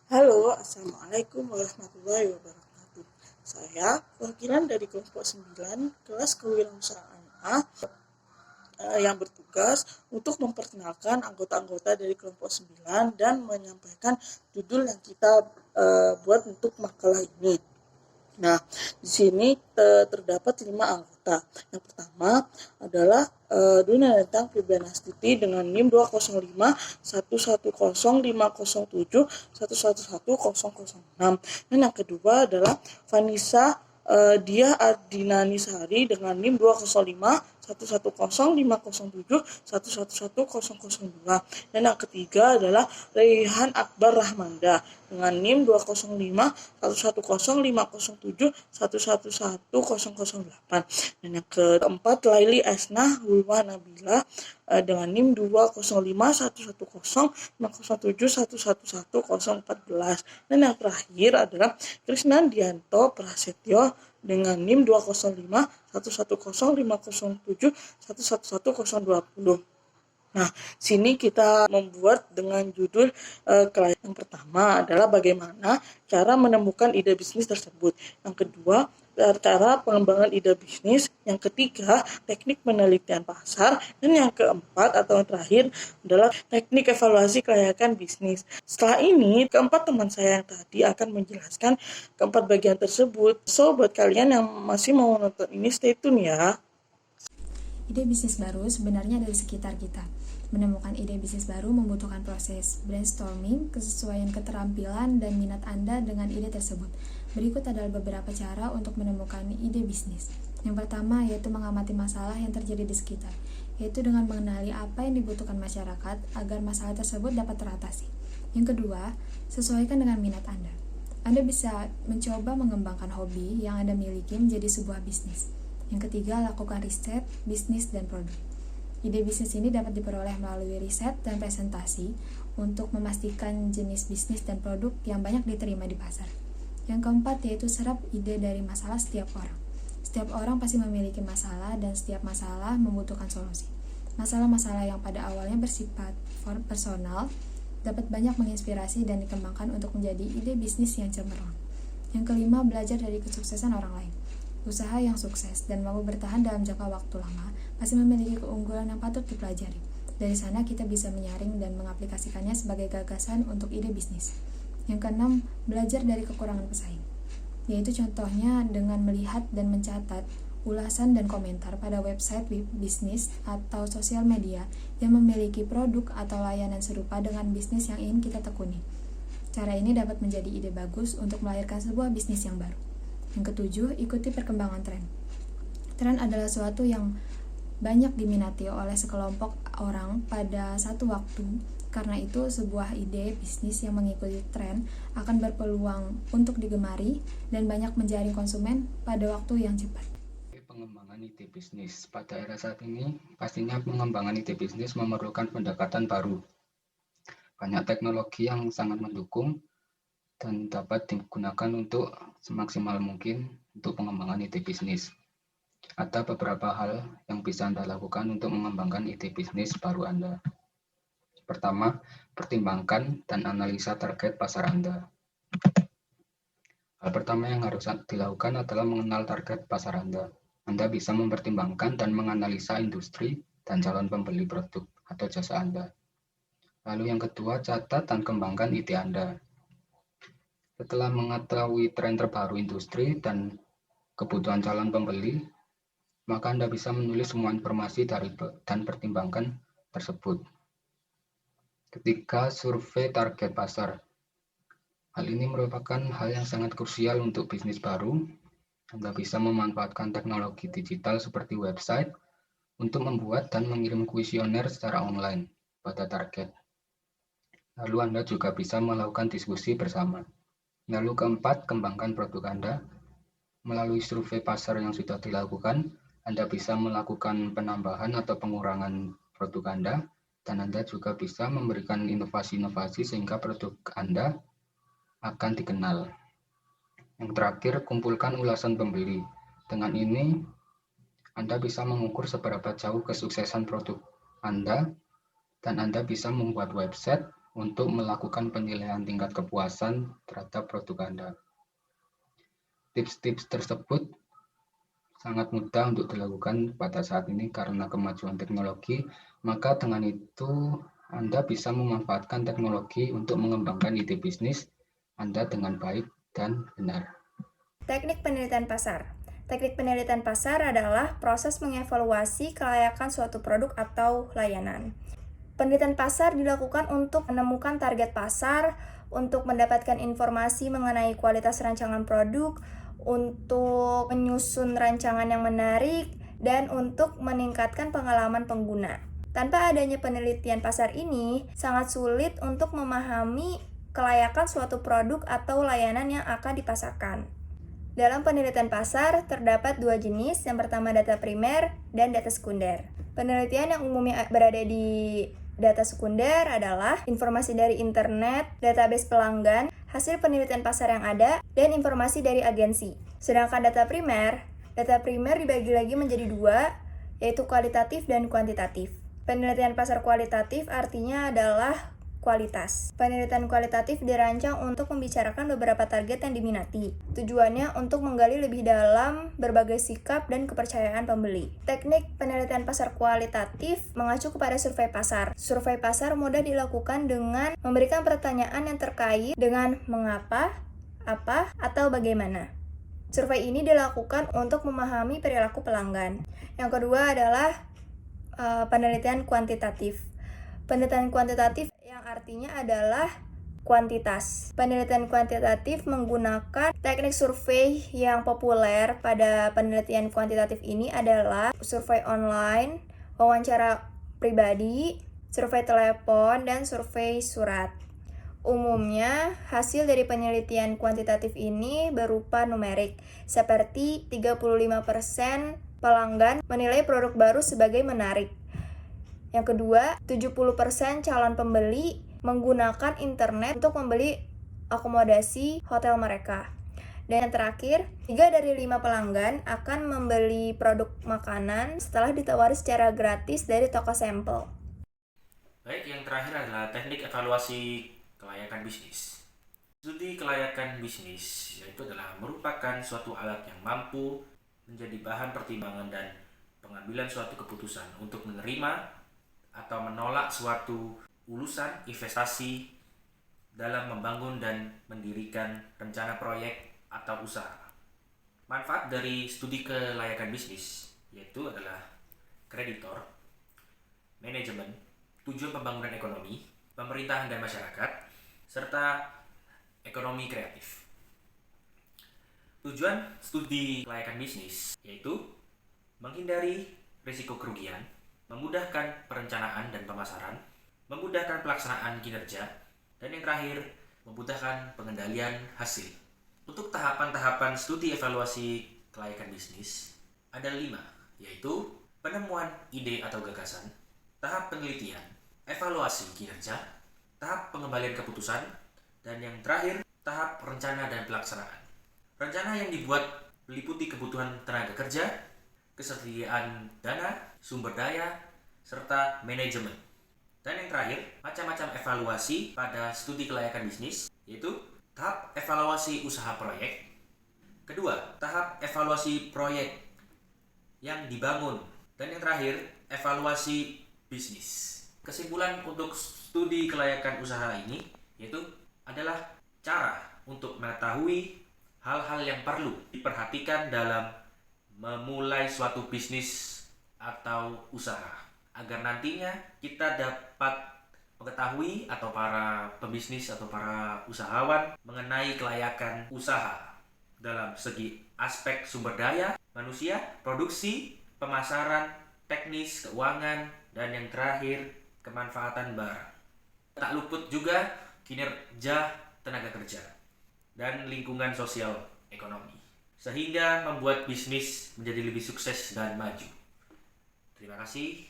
Halo, Assalamualaikum warahmatullahi wabarakatuh. Saya perwakilan dari kelompok 9 kelas kewirausahaan A yang bertugas untuk memperkenalkan anggota-anggota dari kelompok 9 dan menyampaikan judul yang kita buat untuk makalah ini. Nah, di sini terdapat 5 anggota. Yang pertama adalah Duna tentang Fibonacci dengan NIM 205115007111006. Dan yang kedua adalah Vanessa Dia Ardinanisari dengan NIM 205115007111002. Dan yang ketiga adalah Raihan Akbar Rahmanda dengan NIM 205115007111008. Dan yang keempat Laili Esnah Hulwa Nabila dengan NIM 205115007111014. Dan yang terakhir adalah Krisnandianto Prasetyo dengan NIM 205115007111020. Nah, sini kita membuat dengan judul yang pertama adalah bagaimana cara menemukan ide bisnis tersebut. Yang kedua, cara pengembangan ide bisnis. Yang ketiga, teknik penelitian pasar. Dan yang keempat atau yang terakhir adalah teknik evaluasi kelayakan bisnis. Setelah ini, keempat teman saya yang tadi akan menjelaskan keempat bagian tersebut. So, buat kalian yang masih mau nonton ini, stay tune ya. Ide bisnis baru sebenarnya ada di sekitar kita. Menemukan ide bisnis baru membutuhkan proses brainstorming, kesesuaian keterampilan, dan minat Anda dengan ide tersebut. Berikut adalah beberapa cara untuk menemukan ide bisnis. Yang pertama yaitu mengamati masalah yang terjadi di sekitar, yaitu dengan mengenali apa yang dibutuhkan masyarakat agar masalah tersebut dapat teratasi. Yang kedua, sesuaikan dengan minat Anda. Anda bisa mencoba mengembangkan hobi yang Anda miliki menjadi sebuah bisnis. Yang ketiga, lakukan riset, bisnis, dan produk. Ide bisnis ini dapat diperoleh melalui riset dan presentasi untuk memastikan jenis bisnis dan produk yang banyak diterima di pasar. Yang keempat, yaitu serap ide dari masalah setiap orang. Setiap orang pasti memiliki masalah dan setiap masalah membutuhkan solusi. Masalah-masalah yang pada awalnya bersifat personal dapat banyak menginspirasi dan dikembangkan untuk menjadi ide bisnis yang cemerlang. Yang kelima, belajar dari kesuksesan orang lain. Usaha yang sukses dan mampu bertahan dalam jangka waktu lama pasti memiliki keunggulan yang patut dipelajari. Dari sana kita bisa menyaring dan mengaplikasikannya sebagai gagasan untuk ide bisnis. Yang keenam, belajar dari kekurangan pesaing. Yaitu contohnya dengan melihat dan mencatat ulasan dan komentar pada website bisnis atau sosial media yang memiliki produk atau layanan serupa dengan bisnis yang ingin kita tekuni. Cara ini dapat menjadi ide bagus untuk melahirkan sebuah bisnis yang baru. Yang ketujuh, ikuti perkembangan tren. Tren adalah suatu yang banyak diminati oleh sekelompok orang pada satu waktu. Karena itu, sebuah ide bisnis yang mengikuti tren akan berpeluang untuk digemari dan banyak menjaring konsumen pada waktu yang cepat. Pengembangan ide bisnis. Pada era saat ini, pastinya pengembangan ide bisnis memerlukan pendekatan baru. Banyak teknologi yang sangat mendukung dan dapat digunakan untuk semaksimal mungkin untuk pengembangan ide bisnis. Ada beberapa hal yang bisa Anda lakukan untuk mengembangkan ide bisnis baru Anda. Pertama, pertimbangkan dan analisa target pasar Anda. Hal pertama yang harus dilakukan adalah mengenal target pasar Anda. Anda bisa mempertimbangkan dan menganalisa industri dan calon pembeli produk atau jasa Anda. Lalu yang kedua, catat dan kembangkan ide Anda. Setelah mengetahui tren terbaru industri dan kebutuhan calon pembeli, maka Anda bisa menulis semua informasi dan pertimbangkan tersebut. Ketiga, survei target pasar. Hal ini merupakan hal yang sangat krusial untuk bisnis baru. Anda bisa memanfaatkan teknologi digital seperti website untuk membuat dan mengirim kuesioner secara online pada target. Lalu Anda juga bisa melakukan diskusi bersama. Lalu keempat, kembangkan produk Anda. Melalui survei pasar yang sudah dilakukan, Anda bisa melakukan penambahan atau pengurangan produk Anda, dan Anda juga bisa memberikan inovasi-inovasi sehingga produk Anda akan dikenal. Yang terakhir, kumpulkan ulasan pembeli. Dengan ini, Anda bisa mengukur seberapa jauh kesuksesan produk Anda, dan Anda bisa membuat website untuk melakukan penilaian tingkat kepuasan terhadap produk Anda. Tips-tips tersebut sangat mudah untuk dilakukan pada saat ini karena kemajuan teknologi, maka dengan itu Anda bisa memanfaatkan teknologi untuk mengembangkan ide bisnis Anda dengan baik dan benar. Teknik penelitian pasar. Teknik penelitian pasar adalah proses mengevaluasi kelayakan suatu produk atau layanan. Penelitian pasar dilakukan untuk menemukan target pasar, untuk mendapatkan informasi mengenai kualitas rancangan produk, untuk menyusun rancangan yang menarik, dan untuk meningkatkan pengalaman pengguna. Tanpa adanya penelitian pasar ini, sangat sulit untuk memahami kelayakan suatu produk atau layanan yang akan dipasarkan. Dalam penelitian pasar, terdapat dua jenis, yang pertama data primer dan data sekunder. Penelitian yang umumnya berada di data sekunder adalah informasi dari internet, database pelanggan, hasil penelitian pasar yang ada, dan informasi dari agensi. Sedangkan data primer dibagi lagi menjadi dua, yaitu kualitatif dan kuantitatif. Penelitian pasar kualitatif artinya adalah kualitas. Penelitian kualitatif dirancang untuk membicarakan beberapa target yang diminati. Tujuannya untuk menggali lebih dalam berbagai sikap dan kepercayaan pembeli. Teknik penelitian pasar kualitatif mengacu kepada survei pasar. Survei pasar mudah dilakukan dengan memberikan pertanyaan yang terkait dengan mengapa, apa, atau bagaimana. Survei ini dilakukan untuk memahami perilaku pelanggan. Yang kedua adalah penelitian kuantitatif. Penelitian kuantitatif yang artinya adalah kuantitas. Penelitian kuantitatif menggunakan teknik survei yang populer pada penelitian kuantitatif ini adalah survei online, wawancara pribadi, survei telepon, dan survei surat. Umumnya, hasil dari penelitian kuantitatif ini berupa numerik, seperti 35% pelanggan menilai produk baru sebagai menarik. Yang kedua, 70% calon pembeli menggunakan internet untuk membeli akomodasi hotel mereka. Dan yang terakhir, 3 dari 5 pelanggan akan membeli produk makanan setelah ditawari secara gratis dari toko sampel. Baik, yang terakhir adalah teknik evaluasi kelayakan bisnis. Studi kelayakan bisnis yaitu adalah merupakan suatu alat yang mampu menjadi bahan pertimbangan dan pengambilan suatu keputusan untuk menerima atau menolak suatu ulusan investasi dalam membangun dan mendirikan rencana proyek atau usaha. Manfaat dari studi kelayakan bisnis yaitu adalah kreditor, manajemen, tujuan pembangunan ekonomi, pemerintahan dan masyarakat, serta ekonomi kreatif. Tujuan studi kelayakan bisnis yaitu menghindari risiko kerugian, memudahkan perencanaan dan pemasaran, memudahkan pelaksanaan kinerja, dan yang terakhir, memudahkan pengendalian hasil. Untuk tahapan-tahapan studi evaluasi kelayakan bisnis, ada 5, yaitu penemuan ide atau gagasan, tahap penelitian, evaluasi kinerja, tahap pengembalian keputusan, dan yang terakhir, tahap rencana dan pelaksanaan. Rencana yang dibuat meliputi kebutuhan tenaga kerja, kesediaan dana, sumber daya, serta manajemen. Dan yang terakhir, macam-macam evaluasi pada studi kelayakan bisnis, yaitu tahap evaluasi usaha proyek. Kedua, tahap evaluasi proyek yang dibangun. Dan yang terakhir, evaluasi bisnis. Kesimpulan untuk studi kelayakan usaha ini, yaitu adalah cara untuk mengetahui hal-hal yang perlu diperhatikan dalam memulai suatu bisnis atau usaha agar nantinya kita dapat mengetahui atau para pebisnis atau para usahawan mengenai kelayakan usaha dalam segi aspek sumber daya manusia, produksi, pemasaran, teknis, keuangan, dan yang terakhir kemanfaatan barang. Tak luput juga kinerja tenaga kerja dan lingkungan sosial ekonomi, sehingga membuat bisnis menjadi lebih sukses dan maju. Terima kasih.